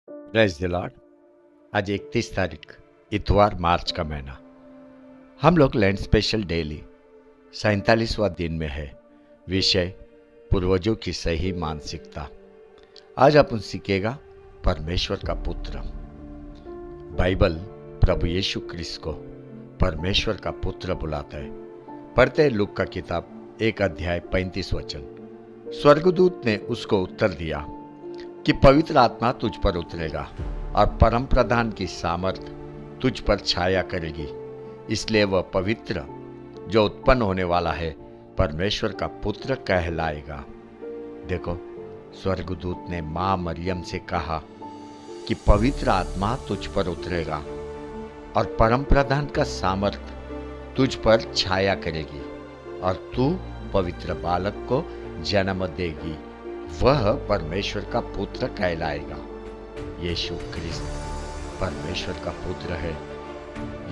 Praise the Lord. आज 31 तारीख इतवार, मार्च का महीना। हम लोग लैंड स्पेशल डेली 47वां दिन में है। विषय पूर्वजों की सही मानसिकता। आज अपन सीखेगा परमेश्वर का पुत्र। बाइबल प्रभु यीशु क्रिस्त को परमेश्वर का पुत्र बुलाता है। पढ़ते हैं लूका का किताब 1 अध्याय 35 वचन। स्वर्गदूत ने उसको उत्तर दिया कि पवित्र आत्मा तुझ पर उतरेगा और परम प्रधान की सामर्थ तुझ पर छाया करेगी, इसलिए वह पवित्र जो उत्पन्न होने वाला है परमेश्वर का पुत्र कहलाएगा। देखो, स्वर्गदूत ने मां मरियम से कहा कि पवित्र आत्मा तुझ पर उतरेगा और परम प्रधान का सामर्थ तुझ पर छाया करेगी और तू पवित्र बालक को जन्म देगी, वह परमेश्वर का पुत्र कहलाएगा। यीशु क्रिस्त परमेश्वर का पुत्र है।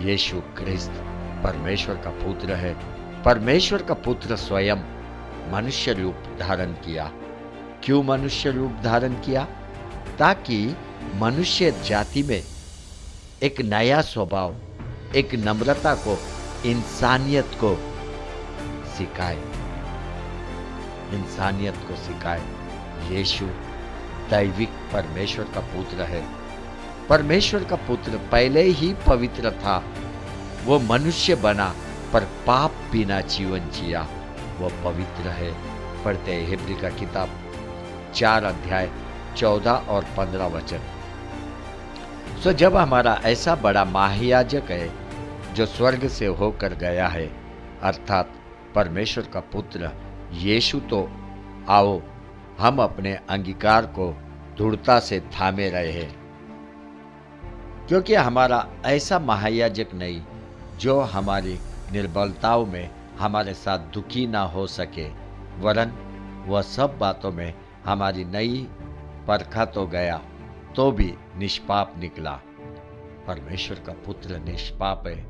यीशु क्रिस्त परमेश्वर का पुत्र है। परमेश्वर का पुत्र स्वयं मनुष्य रूप धारण किया। क्यों मनुष्य रूप धारण किया? ताकि मनुष्य जाति में एक नया स्वभाव, एक नम्रता को, इंसानियत को सिखाए, इंसानियत को सिखाए। यीशु दैविक परमेश्वर का पुत्र है। परमेश्वर का पुत्र पहले ही पवित्र था। वो मनुष्य बना पर पाप बिना जीवन जिया। वो पवित्र है। पढ़ते हैं हिब्री का किताब 4 अध्याय 14 और 15 वचन। सो जब हमारा ऐसा बड़ा महायाजक है जो स्वर्ग से होकर गया है, अर्थात परमेश्वर का पुत्र यीशु, तो आओ हम अपने अंगीकार को दृढ़ता से थामे रहे हैं, क्योंकि हमारा ऐसा महायाजक नहीं जो हमारी निर्बलताओं में हमारे साथ दुखी ना हो सके, वरन वह सब बातों में हमारी नई परखा तो गया तो भी निष्पाप निकला। परमेश्वर का पुत्र निष्पाप है,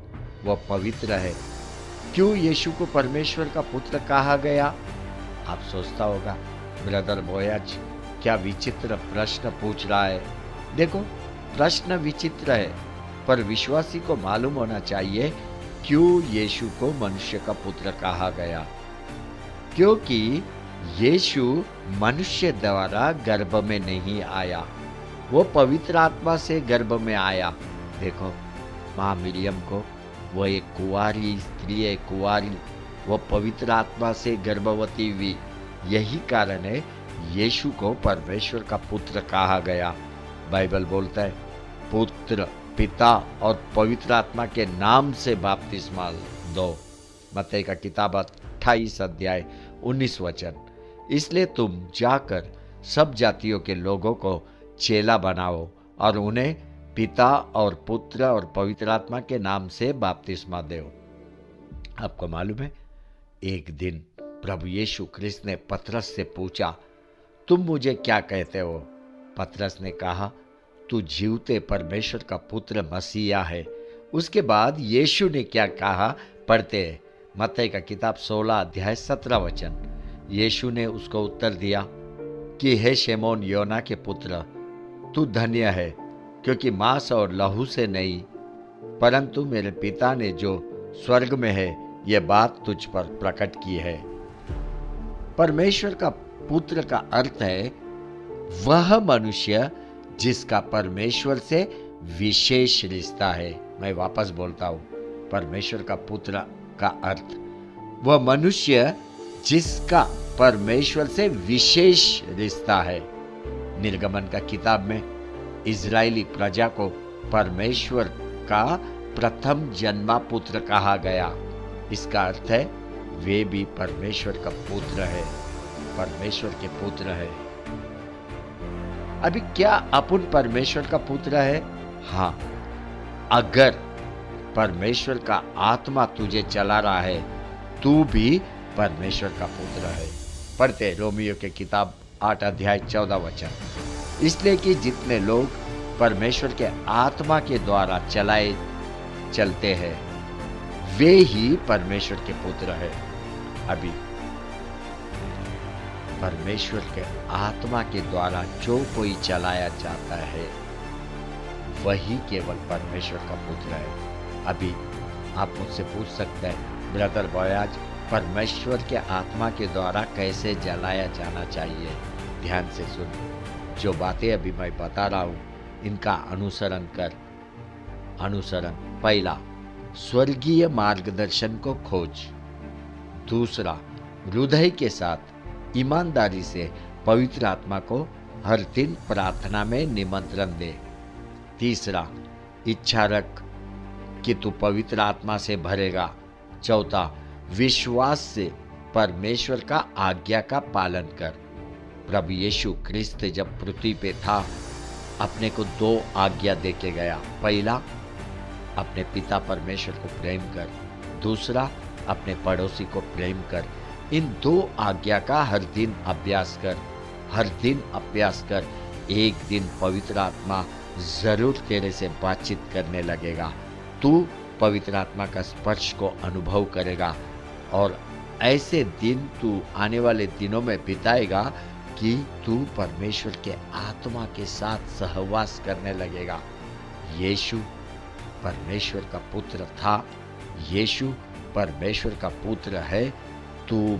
वह पवित्र है। क्यों यीशु को परमेश्वर का पुत्र कहा गया? आप सोचता होगा, ब्रदर बोयाज क्या विचित्र प्रश्न पूछ रहा है। देखो, प्रश्न विचित्र है, पर विश्वासी को मालूम होना चाहिए क्यों यीशु को मनुष्य का पुत्र कहा गया। क्योंकि यीशु मनुष्य द्वारा गर्भ में नहीं आया, वो पवित्र आत्मा से गर्भ में आया। देखो, मां मरियम को, वो एक कुंवारी स्त्री है, कुंवारी, वो पवित्र आत्मा से गर्भवती हुई। यही कारण है यीशु को परमेश्वर का पुत्र कहा गया। बाइबल बोलता है, पुत्र, पिता और पवित्र आत्मा के नाम से बपतिस्मा दो। मत्ती का किताब 28 अध्याय 19 वचन। इसलिए तुम जाकर सब जातियों के लोगों को चेला बनाओ और उन्हें पिता और पुत्र और पवित्र आत्मा के नाम से बपतिस्मा दो। आपको मालूम है, एक दिन प्रभु यीशु क्रिस्त ने पतरस से पूछा, तुम मुझे क्या कहते हो? पतरस ने कहा, तू जीवते परमेश्वर का पुत्र मसीहा है। उसके बाद यीशु ने क्या कहा? पढ़ते हैं मत्ती का किताब 16 अध्याय 17 वचन। यीशु ने उसको उत्तर दिया कि हे शमौन योना के पुत्र, तू धन्य है, क्योंकि मांस और लहू से नहीं, परंतु मेरे पिता ने जो स्वर्ग में है यह बात तुझ पर प्रकट की है। परमेश्वर का पुत्र का अर्थ है वह मनुष्य जिसका परमेश्वर से विशेष रिश्ता है। मैं वापस बोलता हूं, परमेश्वर का पुत्र का अर्थ वह मनुष्य जिसका परमेश्वर से विशेष रिश्ता है। निर्गमन का किताब में इजरायली प्रजा को परमेश्वर का प्रथम जन्मा पुत्र कहा गया। इसका अर्थ है वे भी परमेश्वर का पुत्र है, परमेश्वर के पुत्र है। अभी क्या अपन परमेश्वर का पुत्र है? हाँ, अगर परमेश्वर का आत्मा तुझे चला रहा है, तू भी परमेश्वर का पुत्र है। पढ़ते रोमियो के किताब 8 अध्याय 14 वचन। इसलिए कि जितने लोग परमेश्वर के आत्मा के द्वारा चलाए चलते हैं, वे ही परमेश्वर के पुत्र है। अभी परमेश्वर के आत्मा के द्वारा जो कोई चलाया जाता है वही केवल परमेश्वर का पुत्र है। अभी आप मुझसे पूछ सकते हैं, ब्रदर बॉयाज, परमेश्वर के आत्मा के द्वारा कैसे जलाया जाना चाहिए? ध्यान से सुन, जो बातें अभी मैं बता रहा हूं, इनका अनुसरण कर। अनुसरण, पहला, स्वर्गीय मार्गदर्शन को खोज। दूसरा, हृदय के साथ ईमानदारी से पवित्र आत्मा को हर दिन प्रार्थना में निमंत्रण दे। तीसरा, इच्छा रख कि तू पवित्र आत्मा से भरेगा। चौथा, विश्वास से परमेश्वर का आज्ञा का पालन कर। प्रभु यीशु क्रिस्त जब पृथ्वी पे था, अपने को 2 आज्ञा देके गया। पहला, अपने पिता परमेश्वर को प्रेम कर। दूसरा, अपने पड़ोसी को प्रेम कर। इन 2 आज्ञा का हर दिन अभ्यास कर, हर दिन अभ्यास कर। एक दिन पवित्र आत्मा जरूर तेरे से बातचीत करने लगेगा। तू पवित्र आत्मा का स्पर्श को अनुभव करेगा और ऐसे दिन तू आने वाले दिनों में बिताएगा कि तू परमेश्वर के आत्मा के साथ सहवास करने लगेगा। यीशु परमेश्वर का पुत्र था, यीशु परमेश्वर का पुत्र है। तू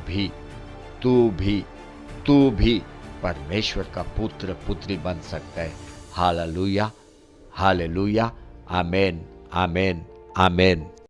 भी परमेश्वर का पुत्र पुत्री बन सकता है। हालेलुया, हालेलुया, आमेन, आमेन, आमेन।